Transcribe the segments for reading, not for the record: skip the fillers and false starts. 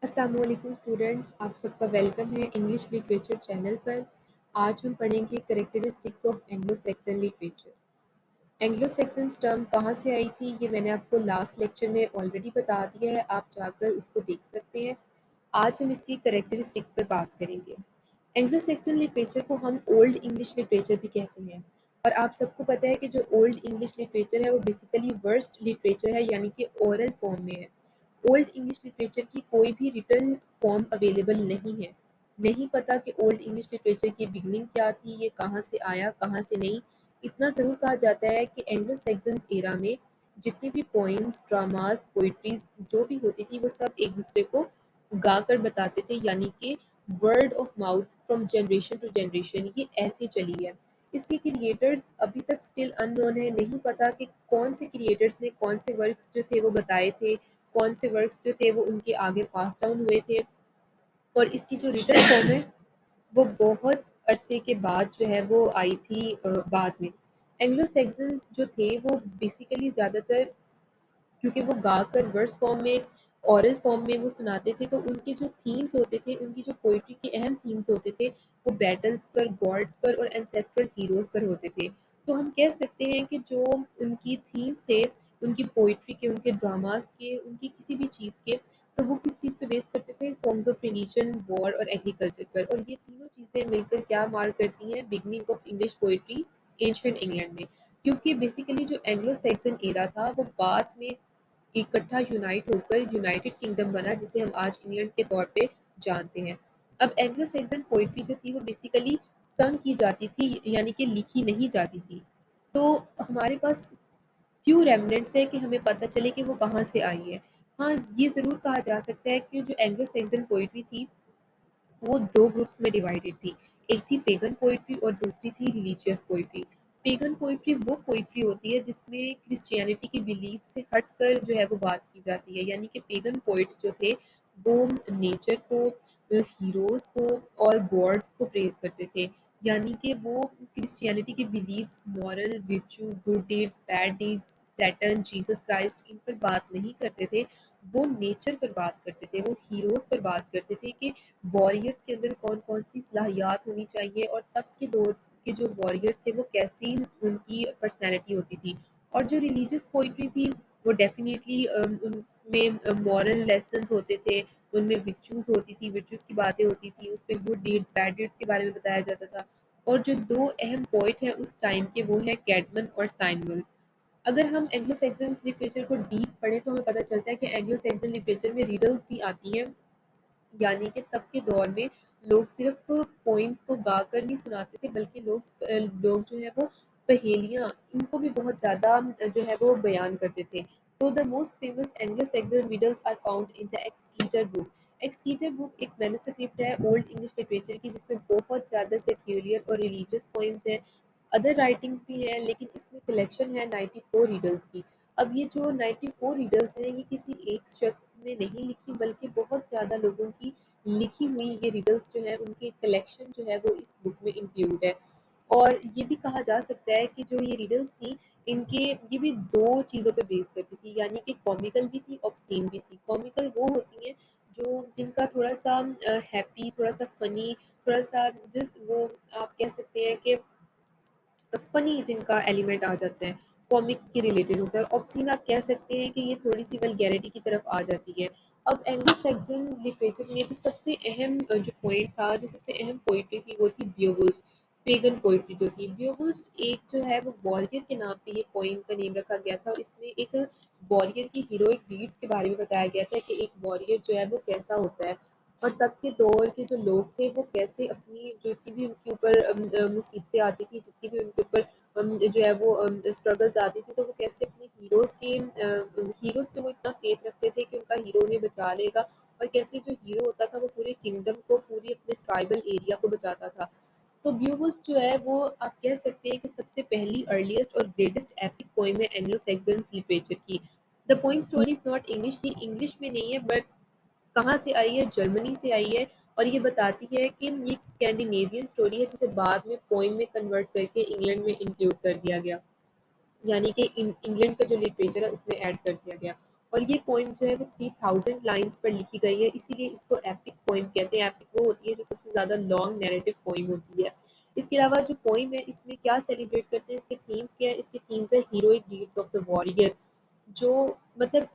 अस्सलाम वालेकुम स्टूडेंट्स, आप सबका वेलकम है इंग्लिश लिटरेचर चैनल पर। आज हम पढ़ेंगे characteristics of Anglo Saxon literature. Anglo Saxon term कहाँ से आई थी ये मैंने आपको लास्ट लेक्चर में ऑलरेडी बता दिया है, आप जाकर उसको देख सकते हैं। आज हम इसकी करेक्टरिस्टिक्स पर बात करेंगे। एंग्लो सैक्सन लिटरेचर को हम ओल्ड इंग्लिश लिटरेचर भी कहते हैं, और आप सबको पता है कि जो ओल्ड इंग्लिश लिटरेचर है वो बेसिकली वर्स्ट लिटरेचर है, यानी कि ओरल फॉर्म में है। ओल्ड इंग्लिश लिटरेचर की कोई भी रिटन फॉर्म अवेलेबल नहीं है। नहीं पता कि ओल्ड इंग्लिश लिटरेचर की बिगनिंग क्या थी, ये कहाँ से आया कहाँ से नहीं। इतना ज़रूर कहा जाता है कि एंग्लो सैक्सन्स एरा में जितनी भी पोइम्स, ड्रामास, पोइट्रीज जो भी होती थी वो सब एक दूसरे को गा कर बताते थे, यानी कि word of mouth from generation to generation ये ऐसे चली है। इसके क्रिएटर्स अभी तक स्टिल अननोन है, नहीं पता कि कौन से क्रिएटर्स ने कौन से वर्क्स जो थे वो बताए थे, कौन से वर्क्स जो थे वो उनके आगे पास डाउन हुए थे। और इसकी जो रिटन फॉर्म है वो बहुत अरसे के बाद जो है वो आई थी बाद में। एंग्लो सैक्सन्स जो थे वो बेसिकली ज़्यादातर, क्योंकि वो गाकर वर्स फॉर्म में, ओरल फॉर्म में वो सुनाते थे, तो उनके जो थीम्स होते थे, उनकी जो पोइट्री के अहम थीम्स होते थे वो बैटल्स पर, गॉड्स पर और एंसेस्ट्रल हीरोज़ पर होते थे। तो हम कह सकते हैं कि जो उनकी थीम्स थे, उनकी पोइट्री के, उनके ड्रामास के, उनकी किसी भी चीज़ के, तो वो किस चीज़ पे बेस करते थे? सॉन्ग्स ऑफ रिलीजन, वॉर और एग्रीकल्चर पर। और ये तीनों चीज़ें मिलकर क्या मार्क करती हैं? Beginning of English poetry ancient England में। क्योंकि बेसिकली जो एंग्लो सैक्सन एरा था वो बाद में इकट्ठा यूनाइट होकर यूनाइटेड किंगडम बना, जिसे हम आज इंग्लैंड के तौर पे जानते हैं। अब एंग्लो सैक्सन पोइट्री जो थी वो बेसिकली संग की जाती थी, यानी कि लिखी नहीं जाती थी। तो हमारे पास फ्यू रेमनेंट्स है कि हमें पता चले कि वो कहाँ से आई है। हाँ, ये ज़रूर कहा जा सकता है कि जो एंग्लो सैक्सन पोइट्री थी वो 2 ग्रुप्स में डिवाइडेड थी। एक थी पेगन पोएट्री और दूसरी थी रिलीजियस पोएट्री। पेगन पोएट्री वो पोएट्री होती है जिसमें क्रिश्चियनिटी की बिलीफ से हटकर जो है वो बात की जाती है, यानी कि पेगन पोएट्स जो थे वो नेचर को, हीरोज़ को और गॉड्स को प्रेज़ करते थे। यानी कि वो क्रिश्चियनिटी की beliefs, moral, virtue, good deeds, bad deeds, Satan, Jesus Christ इन पर बात नहीं करते थे। वो नेचर पर बात करते थे, वो हीरोज़ पर बात करते थे कि वॉरियर्स के अंदर कौन-कौन सी सलाहियात होनी चाहिए और तब के दौर के जो वॉरियर्स थे वो कैसी उनकी पर्सनैलिटी होती थी। और जो रिलीजियस पोइट्री थी वो डेफ़िनेटली उनमें मॉरल लेसन्स होते थे, उनमें वर्च्यूज़ होती थी, वर्च्यूज़ की बातें होती थी, उसमें गुड डीड्स, बैड डीड्स के बारे में बताया जाता था। और जो 2 अहम पोएट हैं उस टाइम के वो हैं कैडमन और साइनवल्फ। अगर हम एंग्लो सैक्सन लिटरेचर को डीप पढ़ें तो हमें पता चलता है कि एंग्लो सैक्सन लिटरेचर में रिडल्स भी आती हैं, यानी कि तब के दौर में लोग सिर्फ पोइम्स को गाकर नहीं सुनाते थे, बल्कि लोग जो है वो पहेलियाँ इनको भी बहुत ज़्यादा जो है वो बयान करते थे। तो the most famous Anglo Saxon riddles are found in the Exeter book. Exeter book एक मैन्युस्क्रिप्ट है ओल्ड इंग्लिश लिटरेचर की, जिसमें बहुत ज़्यादा सेक्युलर और रिलीजियस पोइम्स हैं। अदर राइटिंग्स भी हैं, लेकिन इसमें कलेक्शन है 94 रिडल्स की। अब ये जो 94 रिडल्स हैं ये किसी एक शख्स ने नहीं लिखी, बल्कि बहुत ज़्यादा लोगों की लिखी हुई ये रिडल्स जो है उनकी कलेक्शन जो है वो इस बुक में इंक्लूड है। और ये भी कहा जा सकता है कि जो ये रिडल्स थी इनके, ये भी 2 चीज़ों पे बेस करती थी, यानी कि कॉमिकल भी थी, ऑब्सीन भी थी। कॉमिकल वो होती हैं जो जिनका थोड़ा-सा हैप्पी, थोड़ा-सा फ़नी, थोड़ा-सा जस्ट वो आप कह सकते हैं कि फनी जिनका एलिमेंट आ जाता है, कॉमिक के रिलेटेड होता है। और ऑब्सीन आप कह सकते हैं कि ये थोड़ी-सी वल्गैरिटी की तरफ आ जाती है। अब एंग्लो सैक्सन लिटरेचर में जो सबसे अहम जो पॉइंट था, जो सबसे अहम पोएट्री थी वो थी बियोवुल्फ। पेगन पोएट्री जो थी, बियोवुल्फ एक जो है वो वॉरियर के नाम पे ये पोएम का नेम रखा गया था, और इसमें एक वॉरियर की हीरोइक डीड्स के बारे में बताया गया था कि एक वॉरियर जो है वो कैसा होता है। और तब के दौर के जो लोग थे वो कैसे अपनी जितनी भी उनके ऊपर मुसीबतें आती थी, जितनी भी उनके ऊपर जो है वो स्ट्रगल्स आती थी, तो वो कैसे अपने हीरोज़ पे वो इतना फेथ रखते थे कि उनका हीरो उन्हें बचा लेगा। और कैसे जो हीरो होता था वो पूरे किंगडम को, पूरी अपने ट्राइबल एरिया को बचाता था। तो ब्यूवुल्फ जो है वो आप कह सकते हैं कि सबसे पहली अर्लीस्ट और ग्रेटेस्ट एपिक पोएम है एंग्लो सैक्सन लिटरेचर की। The poem story is not English, ये इंग्लिश में नहीं है, बट कहाँ से आई है? जर्मनी से आई है। और ये बताती है कि ये एक स्कैंडिनेवियन स्टोरी है जिसे बाद में पोएम में कन्वर्ट करके इंग्लैंड में इंक्लूड कर दिया गया, यानी कि इंग्लैंड का जो लिटरेचर है उसमें ऐड कर दिया गया। और ये पोएम जो है वो 3000 लाइन्स पर लिखी गई है, इसीलिए इसको एपिक पोएम कहते हैं। एपिक वो होती है जो सबसे ज़्यादा लॉन्ग नैरेटिव पोएम होती है। इसके अलावा जो पोएम है इसमें क्या सेलिब्रेट करते हैं, इसके थीम्स क्या है? इसके थीम्स है heroic deeds of the warrior, जो मतलब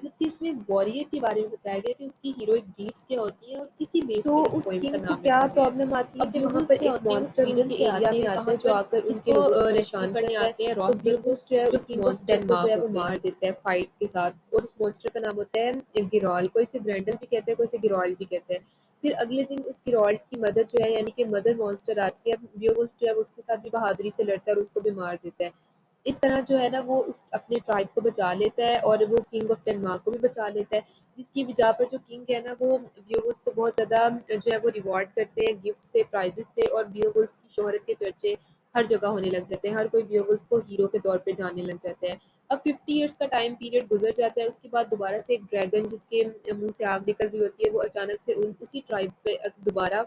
कि इसमें वॉरियर के बारे में बताया गया है कि उसकी हीरोइक डीड्स क्या होती हैं और इसी बेस तो पे इस उस पोएम का किंग को नाम क्या रखा गया है। प्रॉब्लम आती है अब कि वहाँ ब्यूवुल्फ पर क्या एक होते हैं, वो मॉन्स्टर स्वीडन उनके के एरिया आते में हैं, आता वहाँ है जो पर आकर उनके किसको लोगों को रेस्क्यू परेशान करने करता है। आते हैं तो और ब्यूवुल्फ ब्यूवुल्फ जो है वो उस किंग ऑफ मॉन्स्टर को जो है डेनमार्क वो होते हैं मार देता है। फाइट के साथ, और उस मॉन्स्टर का नाम होता है गिरॉल। कोई इसे ग्रैंडल भी कहते हैं, कोई इसे गिरॉल भी कहते हैं। फिर अगले दिन उस गिरॉल की मदर जो है, यानी कि मदर मॉन्स्टर आती है। ब्यूवुल्फ जो है वो उसके साथ भी बहादुरी से लड़ता है और उसको भी मार देता है। इस तरह जो है ना वो उस अपने ट्राइब को बचा लेता है और वो किंग ऑफ डेनमार्क को भी बचा लेता है, जिसकी वजह पर जो किंग है ना वो बियोवुल्फ को बहुत ज़्यादा जो है वो रिवॉर्ड करते हैं गिफ्ट से, प्राइजेस से, और बियोवुल्फ की शोहरत के चर्चे हर जगह होने लग जाते हैं। हर कोई बियोवुल्फ को हीरो के तौर पे जानने लग जाता है। अब 50 ईयर्स का टाइम पीरियड गुजर जाता है, उसके बाद दोबारा से एक ड्रैगन जिसके मुंह से आग निकल रही होती है, वो अचानक से उसी ट्राइब पे दोबारा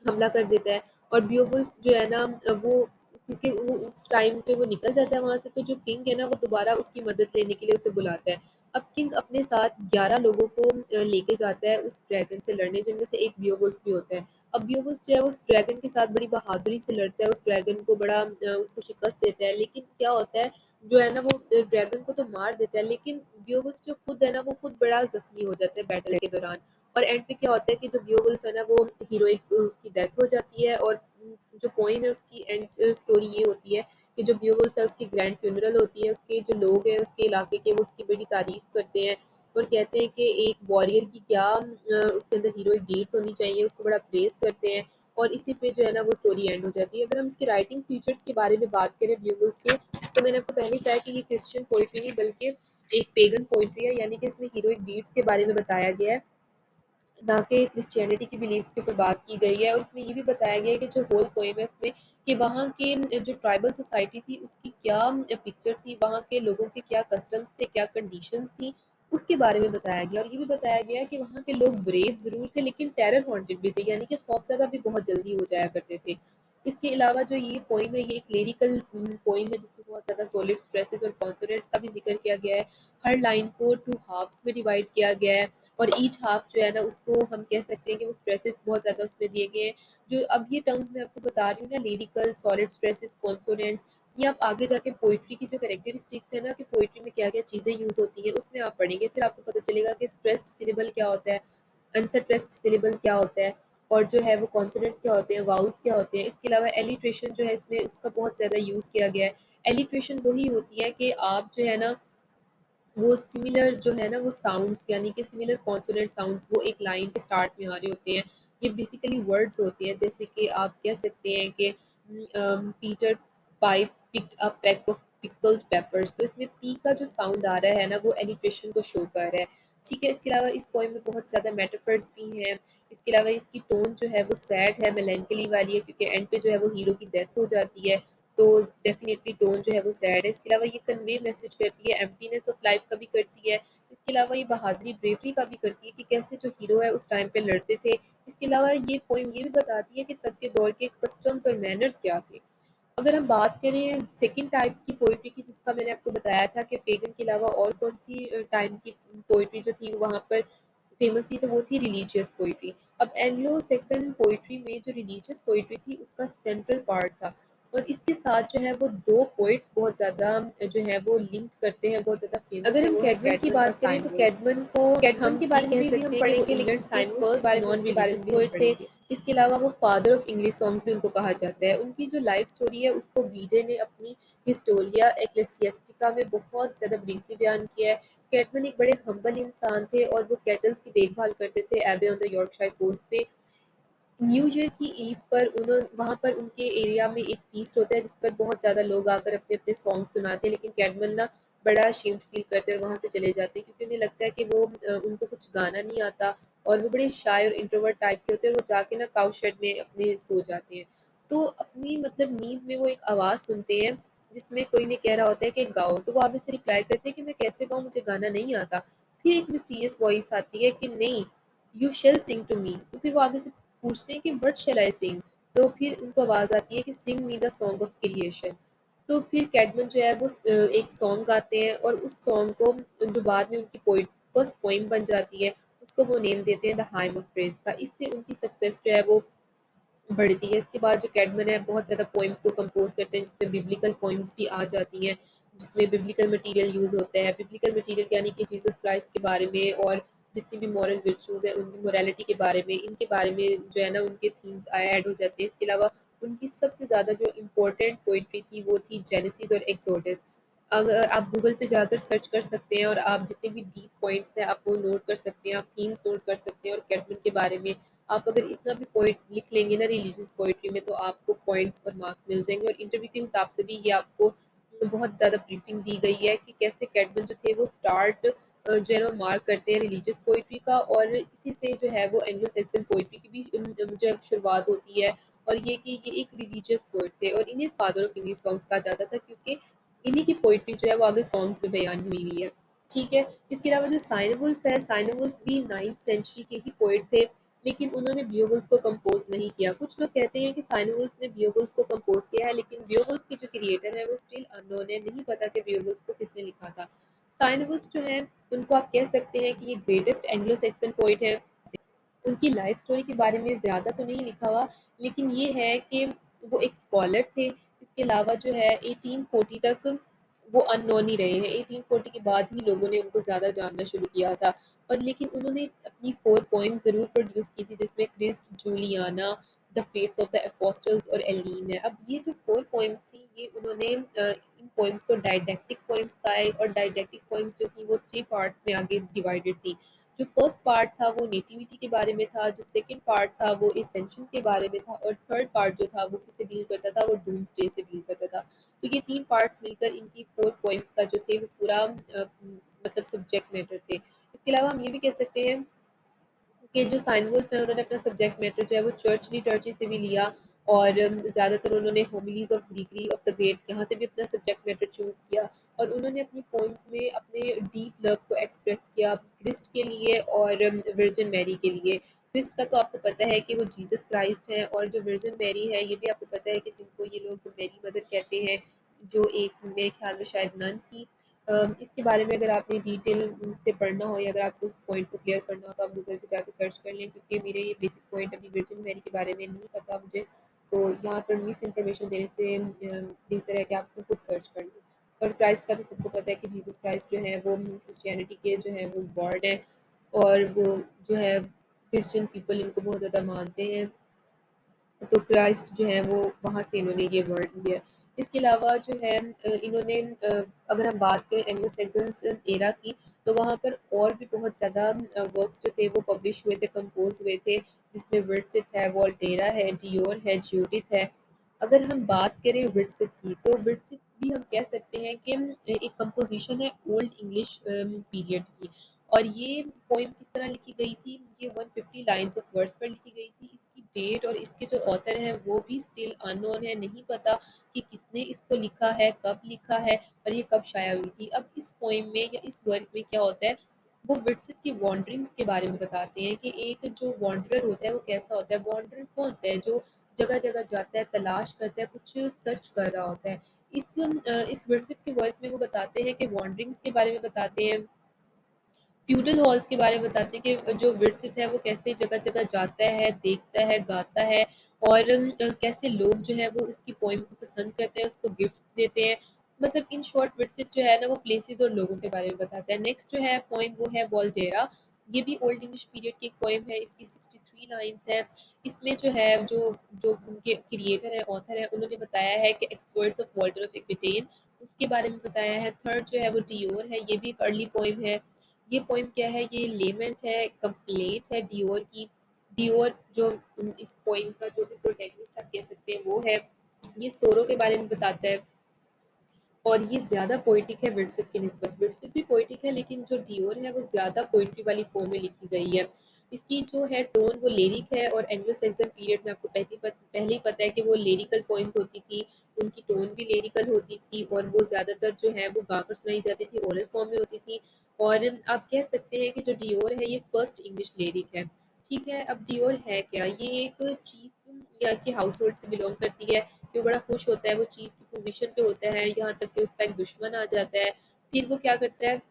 हमला कर देता है। और बियोवुल्फ जो है ना वो, क्योंकि वो उस टाइम पे वो निकल जाता है वहाँ से, तो जो किंग है ना वो दोबारा उसकी मदद लेने के लिए उसे बुलाता है। अब किंग अपने साथ 11 लोगों को लेके जाता है उस ड्रैगन से लड़ने, जिनमें से एक बियोवुल्फ भी होता है। अब बियोवुल्फ जो है वो उस ड्रैगन के साथ बड़ी बहादुरी से लड़ता है, उस ड्रैगन को बड़ा उसको शिकस्त देता है। लेकिन क्या होता है, जो है ना वो ड्रैगन को तो मार देता है, लेकिन बियोवुल्फ जो खुद है ना वो खुद बड़ा जख्मी हो जाता है बैटल के दौरान। और एंड पे क्या होता है कि जो बियोवुल्फ है ना वो हीरोइक उसकी डेथ हो जाती है। और जो पोएम है उसकी एंड स्टोरी ये होती है कि जो बियोवुल्फ है उसकी ग्रैंड फ्यूनरल होती है, उसके जो लोग हैं उसके इलाके के वो उसकी बड़ी तारीफ करते हैं और कहते हैं कि एक वॉरियर की क्या उसके अंदर हीरोइक डीड्स होनी चाहिए, उसको बड़ा प्रेज करते हैं। और इसी पे जो है ना वो स्टोरी एंड हो जाती है। अगर हम इसके राइटिंग फीचर्स के बारे में बात करें बियोवुल्फ के, तो मैंने आपको पहले ही कहा कि ये क्रिश्चियन पोइट्री नहीं बल्कि एक पेगन पोइट्री है, यानी कि इसमें हीरोइक डीड्स के बारे में बताया गया है, ना कि क्रिश्चियनिटी की बिलीव्स के ऊपर बात की गई है। और इसमें ये भी बताया गया है कि जो होल पोएम है इसमें, कि वहाँ के जो ट्राइबल सोसाइटी थी उसकी क्या पिक्चर थी, वहाँ के लोगों के क्या कस्टम्स थे, क्या कंडीशंस थी, उसके बारे में बताया गया। और ये भी बताया गया कि वहाँ के लोग ब्रेव ज़रूर थे लेकिन टेरर हॉन्टेड भी थे, यानी कि खौफज़दा भी बहुत जल्दी हो जाया करते थे। इसके अलावा जो ये पोएम है ये एक लिरिकल पोएम है जिसमें बहुत ज़्यादा सॉलिड स्ट्रेसेस और कॉन्सोनेंट्स का भी जिक्र किया गया है। हर लाइन को 2 हाफ्स में डिवाइड किया गया है और ईच हाफ जो है ना उसको हम कह सकते हैं कि वो स्ट्रेसेस बहुत ज़्यादा उसमें दिए गए हैं। जो अब ये टर्म्स मैं आपको बता रही हूँ ना, लिरिकल, सॉलिड स्ट्रेसेस, कॉन्सोनेंट्स, ये आप आगे जाके पोइट्री की जो कैरेक्टरिस्टिक्स है ना कि पोइट्री में क्या क्या चीज़ें यूज़ होती हैं उसमें आप पढ़ेंगे, फिर आपको पता चलेगा कि स्ट्रेस्ड सिलेबल क्या होता है, अनस्ट्रेस्ड सिलेबल क्या होता है, और जो है वो कॉन्सोनेंट्स क्या होते हैं, वाउल्स क्या होते हैं। इसके अलावा एलिट्रेशन जो है इसमें उसका बहुत ज़्यादा यूज़ किया गया है। एलिट्रेशन वही होती है कि आप जो है ना वो सिमिलर जो है ना वो साउंड्स, यानी कि सिमिलर कॉन्सोनेंट साउंड्स वो एक लाइन के स्टार्ट में आ रहे होते हैं। ये बेसिकली वर्ड्स होते हैं, जैसे कि आप कह सकते हैं कि Peter pipe picked a pack of pickled papers, तो इसमें पी का जो साउंड आ रहा है ना वो एलिट्रेशन को शो कर रहा है। ठीक है, इसके अलावा इस पोएम में बहुत ज़्यादा मेटाफर्स भी हैं। इसके अलावा इसकी टोन जो है वो सैड है, मेलैंकोली वाली है, क्योंकि एंड पे जो है वो हीरो की डेथ हो जाती है, तो डेफिनेटली टोन जो है वो सैड है। इसके अलावा ये कन्वे मैसेज करती है, एम्प्टीनेस ऑफ लाइफ का भी करती है। इसके अलावा ये बहादुरी, ब्रेवरी का भी करती है कि कैसे जो हीरो है उस टाइम पे लड़ते थे। इसके अलावा ये पोएम ये भी बताती है कि तब के दौर के कस्टम्स और मैनर्स क्या थे। अगर हम बात करें सेकंड टाइप की पोइट्री की, जिसका मैंने आपको बताया था कि पेगन के अलावा और कौन सी टाइम की पोइट्री जो थी वहाँ पर फेमस थी, तो वो थी रिलीजियस पोइट्री। अब एंग्लो सेक्सन पोइट्री में जो रिलीजियस पोइट्री थी उसका सेंट्रल पार्ट था, और इसके साथ जो है वो दो पोइट्स बहुत ज़्यादा जो है वो लिंक करते हैं, बहुत ज़्यादा फेमस अगर है, हम वो है कैडमन की कैटमन और बात करें तो साइमन। कैडमन को कैटमन हम के ये बारे में कह भी हम सकते हैं कि वो पढ़ेंगे, लेकिन इंग्लैंड के साइमन के फर्स्ट बारे में नॉन उनके बारे रिलीजियस में भी हम पोएट थे। पढ़ेंगे। इसके अलावा वो फादर ऑफ इंग्लिश सॉन्ग्स भी उनको कहा जाता है। उनकी जो लाइफ स्टोरी है उसको बीजे ने अपनी हिस्टोरिया एक्लेसियास्टिका में बहुत ज़्यादा ब्रीफली बयान किया है। कैटमन एक बड़े हम्बल इंसान थे और वो कैटल्स की देखभाल करते थे एबे ऑन द यॉर्कशायर कोस्ट पे। न्यू ईयर की ईव पर वहाँ पर उनके एरिया में एक फीस्ट होता है जिस पर बहुत ज़्यादा लोग आकर अपने अपने सॉन्ग सुनाते हैं, लेकिन कैडमल ना बड़ा शेम्ड फील करते हैं और वहाँ से चले जाते हैं, क्योंकि उन्हें लगता है कि वो उनको कुछ गाना नहीं आता और वो बड़े शाय और इंट्रोवर्ट टाइप के होते हैं, और वो जाके ना काउ शेड में अपने सो जाते हैं। तो अपनी मतलब नींद में वो एक आवाज़ सुनते हैं जिसमें कोई ने कह रहा होता है कि गाओ, तो वो आगे से रिप्लाई करते हैं कि मैं कैसे गाऊँ, मुझे गाना नहीं आता। फिर एक मिस्टीरियस वॉइस आती है कि नहीं, you shall sing to me. तो फिर वो आगे से पूछते हैं कि व्हाट शैल आई सिंग, तो फिर उनको आवाज़ आती है कि sing me the song of creation. तो फिर कैडमन जो है वो एक सॉन्ग गाते हैं और उस सॉन्ग को जो बाद में उनकी पोइट फर्स्ट पोइम बन जाती है, उसको वो नेम देते हैं द हाइम ऑफ प्रेज का। इससे उनकी सक्सेस जो है वो बढ़ती है। इसके बाद जो कैडमन है बहुत ज़्यादा पोइम्स को कंपोज करते हैं, जिसमें बिब्लिकल पोइम्स भी आ जाती हैं, जिसमें बिब्लिकल मटेरियल यूज़ होता है। बिब्लिकल मटेरियल यानी कि जीसस क्राइस्ट के बारे में और जितनी भी मॉरल वर्चूज़ हैं उनकी मोरालिटी के बारे में, इनके बारे में जो है ना उनके थीम्स ऐड हो जाते हैं। इसके अलावा उनकी सबसे ज़्यादा जो इम्पोर्टेंट पोइट्री थी वो थी जेनेसिस और एक्सोडस। अगर आप गूगल पे जाकर सर्च कर सकते हैं और आप जितने भी डीप पॉइंट्स हैं आप वो नोट कर सकते हैं, आप थीम्स नोट कर सकते हैं। और कैडमन के बारे में आप अगर इतना भी पोइट लिख लेंगे ना रिलीजियस पोइट्री में, तो आपको पॉइंट्स और मार्क्स मिल जाएंगे। और इंटरव्यू के हिसाब से भी ये आपको बहुत ज़्यादा ब्रीफिंग दी गई है कि कैसे कैडमन जो थे वो स्टार्ट जो है ना मार्क करते हैं रिलीजियस पोइट्री का, और इसी से जो है वो एंग्लो सैक्सन पोइट्री की भी जो है शुरुआत होती है। और ये कि ये एक रिलीजियस पोइट थे और इन्हें फादर ऑफ इंग्लिश सॉन्ग्स कहा जाता था, क्योंकि इन्हीं की पोइट्री जो है वो आगे सॉन्ग्स में बयान हुई हुई है। ठीक है। इसके अलावा जो साइनवुल्फ है, साइनवुल्फ भी 9th सेंचुरी के ही पोइट थे, लेकिन उन्होंने बियोवुल्फ को कंपोज नहीं किया। कुछ लोग कहते हैं कि साइनवुल्फ ने बियोवुल्फ को कंपोज किया है, लेकिन बियोवुल्फ की जो क्रिएटर है वो स्टिल अननोन है, नहीं पता कि बियोवुल्फ को किसने लिखा था। साइनवुल्फ जो है उनको आप कह सकते हैं कि ये ग्रेटेस्ट एंग्लो सैक्सन पोइट है। उनकी लाइफ स्टोरी के बारे में ज़्यादा तो नहीं लिखा हुआ, लेकिन ये है कि वो एक स्कॉलर थे। इसके अलावा जो है 1840 तक वो अननोन ही रहे हैं। 1840 के बाद ही लोगों ने उनको ज़्यादा जानना शुरू किया था। और लेकिन उन्होंने अपनी 4 पोएम ज़रूर प्रोड्यूस की थी, जिसमें Christ, Juliana, the Fates of the Apostles और एलीन है। अब ये जो 4 पोएम्स थी ये उन्होंने इन पोएम्स को डायडेक्टिक पोएम्स कहा है, और डायडेक्टिक पोएम्स जो थी वो 3 पार्ट्स में आगे डिवाइडेड थी। जो फर्स्ट पार्ट था वो नेटिविटी के बारे में था, जो सेकंड पार्ट था वो एसेंशन के बारे में था, और थर्ड पार्ट जो था वो किससे डील करता था, वो डूम्सडे से डील करता था। तो ये 3 पार्ट्स मिलकर इनकी 4 पोएम्स का जो थे वो पूरा मतलब सब्जेक्ट मैटर थे। इसके अलावा हम ये भी कह सकते हैं कि जो साइनवुल्फ है उन्होंने अपना सब्जेक्ट मैटर जो है वो चर्च लिटर्जी से भी लिया, और ज़्यादातर उन्होंने होमिलीज ऑफ ग्रीगरी ऑफ द ग्रेट यहाँ से भी अपना सब्जेक्ट मैटर चूज़ किया। और उन्होंने अपनी पोइम्स में अपने डीप लव को एक्सप्रेस किया क्रिस्ट के लिए और वर्जिन मैरी के लिए। क्रिस्ट का तो आपको पता है कि वो जीसस क्राइस्ट है, और जो वर्जिन मैरी है ये भी आपको पता है कि जिनको ये लोग मैरी मदर कहते हैं, जो एक मेरे ख्याल में शायद नन थी। इसके बारे में अगर आपने डिटेल से पढ़ना हो या अगर आपको उस पॉइंट को क्लियर करना हो तो आप गूगल पे जाके सर्च कर लें, क्योंकि मेरे ये बेसिक पॉइंट अभी वर्जिन मैरी के बारे में नहीं पता मुझे। तो यहाँ पर मिस इन्फॉर्मेशन देने से बेहतर है कि आप इसे खुद सर्च कर लें। और क्राइस्ट का तो सबको पता है कि जीसस क्राइस्ट जो है वो क्रिश्चियनिटी के जो है वो गॉड है, और वो जो है क्रिश्चियन पीपल इनको बहुत ज़्यादा मानते हैं। तो क्राइस्ट जो है वो वहाँ से इन्होंने ये वर्ड लिया है। इसके अलावा जो है इन्होंने अगर हम बात करें एंग्लो सैक्सन्स एरा की, तो वहाँ पर और भी बहुत ज़्यादा वर्क्स जो थे वो पब्लिश हुए थे, कंपोज हुए थे, जिसमें विट्सिथ है, वोल्टेरा है, डियोर है, ज्यूडिथ है। अगर हम बात करें विट्सिथ की, तो विट्सिथ भी हम कह सकते हैं कि एक कंपोजिशन है ओल्ड इंग्लिश पीरियड की। और ये पोएम किस तरह लिखी गई थी, ये 150 लाइन्स ऑफ वर्ड्स पर लिखी गई थी। इसकी डेट और इसके जो ऑथर हैं वो भी स्टिल अननोन है, नहीं पता कि किसने इसको लिखा है, कब लिखा है और ये कब शाया हुई थी। अब इस पोएम में या इस वर्क में क्या होता है, वो विट्सिथ की वॉन्डरिंग्स के बारे में बताते हैं कि एक जो वॉन्डरर होता है वो कैसा होता है। वॉन्डरर कौन होता है, जो जगह जगह जाता है, तलाश करता है, कुछ सर्च कर रहा होता है। इस विट्सिथ के वर्क में वो बताते हैं कि वॉन्डरिंग्स के बारे में बताते हैं, फ्यूडल हॉल्स के बारे में बताते हैं कि जो विरसित है वो कैसे जगह-जगह जाता है, देखता है, गाता है, और कैसे लोग जो है वो उसकी पोएम को पसंद करते हैं, उसको गिफ्ट्स देते हैं। मतलब इन शॉर्ट विरसित जो है ना वो प्लेसेस और लोगों के बारे में बताता है। नेक्स्ट जो है पोएम वो है वोल्टेरा। ये भी ओल्ड इंग्लिश पीरियड की एक पोएम है, इसकी 63 लाइन्स हैं। इसमें जो है जो जो उनके क्रिएटर है, ऑथर है, उन्होंने बताया है कि exploits of Walter of Aquitaine, उसके बारे में बताया है। थर्ड जो है वो डियोर है, ये भी एक अर्ली पोएम है। ये पोएम क्या है, ये लेमेंट है, कंप्लेंट है डियोर की। डियोर जो इस पोएम का जो भी प्रोटैगनिस्ट आप कह सकते हैं वो है। ये सोरो के बारे में बताता है, और ये ज़्यादा पोएटिक है विरसित की निस्बत। विरसित भी पोएटिक है, लेकिन जो डियोर है वो ज़्यादा पोएट्री वाली फॉर्म में लिखी गई है। इसकी जो है टोन वो लिरिक है, और एंग्लो सैक्सन पीरियड में आपको पहले ही पता है कि वो लिरिकल पोएम्स होती थी, उनकी टोन भी लिरिकल होती थी, और वो ज़्यादातर जो है वो गाकर सुनाई जाती थी, ओरल फॉर्म में होती थी। और आप कह सकते हैं कि जो डियोर है ये फर्स्ट इंग्लिश लिरिक है। ठीक है, अब डियोर है क्या, ये एक चीफ या कि हाउस होल्ड से बिलोंग करती है कि वो बड़ा खुश होता है, वो चीफ की पोजीशन पे होता है, यहाँ तक कि उसका एक दुश्मन आ जाता है। फिर वो क्या करता है,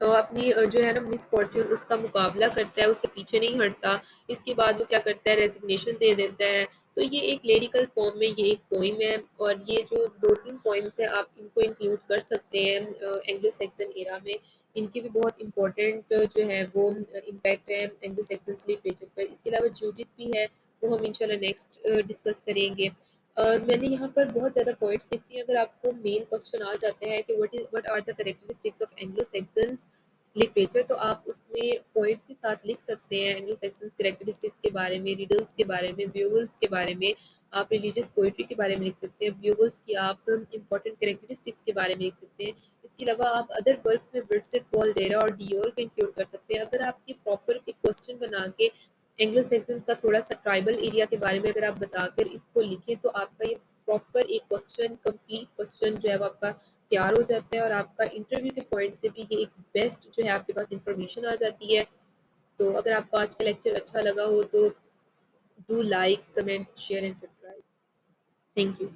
अपनी जो है ना मिसफॉर्च्यून उसका मुकाबला करता है, उससे पीछे नहीं हटता। इसके बाद वो क्या करता है, रेजिग्नेशन दे देता है। तो ये एक लिरिकल फॉर्म में ये एक पोइम है, और ये जो 2-3 पोइम्स हैं आप इनको इंक्लूड कर सकते हैं एंग्लो सैक्सन एरा में। इनके भी बहुत इंपॉर्टेंट जो है वो इम्पैक्ट है एंग्लो सैक्सन लिटरेचर पर। इसके अलावा जूडिथ भी है, वो हम इंशाल्लाह नेक्स्ट डिस्कस करेंगे। मैंने यहाँ पर बहुत ज़्यादा पॉइंट्स लिख दिए। अगर आपको मेन क्वेश्चन आ जाता है कि what are the characteristics of Anglo Saxons literature, तो आप उसमें पॉइंट्स के साथ लिख सकते हैं एंग्लो सैक्सन्स कैरेक्टरिस्टिक्स के बारे में, रिडल्स के बारे में, ब्यूवल्फ के बारे में। आप रिलीजियस पोइट्री के बारे में लिख सकते हैं, ब्यूवल्फ की आप इंपॉर्टेंट कैरेक्टरिस्टिक्स के बारे में लिख सकते हैं। इसके अलावा आप अदर वर्क्स में ब्रिट्सिक, वॉल्डेरा और डियोर को इंक्लूड कर सकते हैं। अगर आप ये प्रॉपर एक क्वेश्चन बना के एंग्लो सैक्सन्स का थोड़ा सा ट्राइबल एरिया के बारे में अगर आप बताकर इसको लिखें, तो आपका ये प्रॉपर एक क्वेश्चन, कंप्लीट क्वेश्चन जो है वो आपका तैयार हो जाता है, और आपका इंटरव्यू के पॉइंट से भी ये एक बेस्ट जो है आपके पास इंफॉर्मेशन आ जाती है। तो अगर आपको आज का लेक्चर अच्छा लगा हो तो do like, comment, share and subscribe. Thank you.